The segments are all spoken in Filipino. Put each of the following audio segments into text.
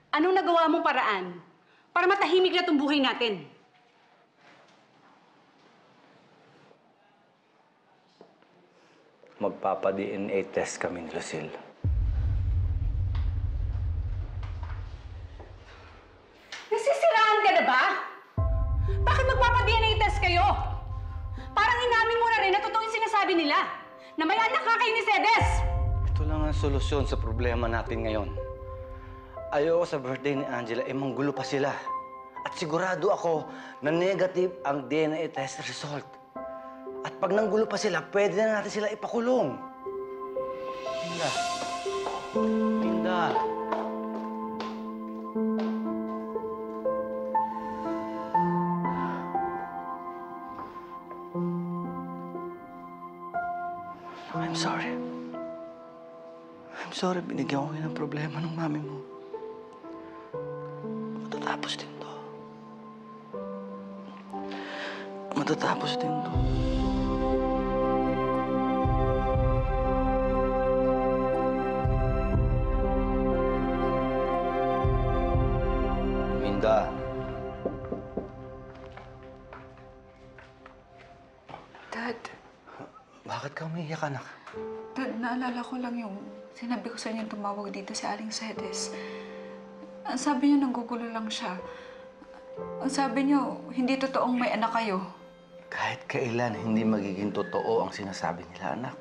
Anong nagawa mong paraan para matahimik na itong buhay natin? Magpapa-DNA test kami ni Lucille. Nasisiraan ka na ba? Bakit magpapa-DNA test kayo? Parang inamin mo na rin na totoo yung sinasabi nila, na may anak ka kay ni Cedes! Ito lang ang solusyon sa problema natin ngayon. Ayoko sa birthday ni Angela, manggulo pa sila. At sigurado ako na negative ang DNA test result. At pag nanggulo pa sila, pwede na natin sila ipakulong. Tinda. Tinda. I'm sorry. I'm sorry, binigyan ko kayo ng problema ng mami mo. Matatapos din to. Matatapos din to. Minda. Dad. Bakit ka umiiyak, anak? Dad, naalala ko lang yung sinabi ko sa inyo tumawag dito si Aling Cedes. Ang sabi niyo, nanggugulo lang siya. Ang sabi niyo, hindi totoong may anak kayo. Kahit kailan, hindi magiging totoo ang sinasabi nila, anak.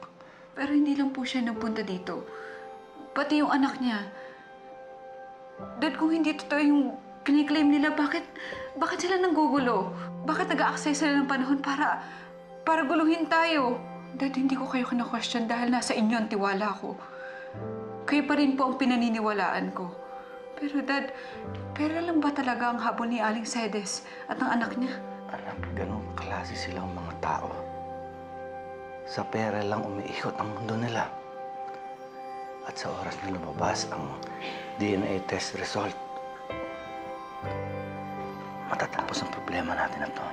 Pero hindi lang po siya nagpunta dito. Pati yung anak niya. Dad, kung hindi totoo yung kiniklaim nila, bakit sila nanggugulo? Bakit nag-a-access sila ng panahon para guluhin tayo? Dad, hindi ko kayo kina-question dahil nasa inyo ang tiwala ko. Kayo pa rin po ang pinaniniwalaan ko. Pero Dad, pera lang ba talaga ang habol ni Aling Cedes at ang anak niya? Anak, ganun klase silang mga tao. Sa pera lang umiikot ang mundo nila. At sa oras na lumabas ang DNA test result, matatapos ang problema natin na to.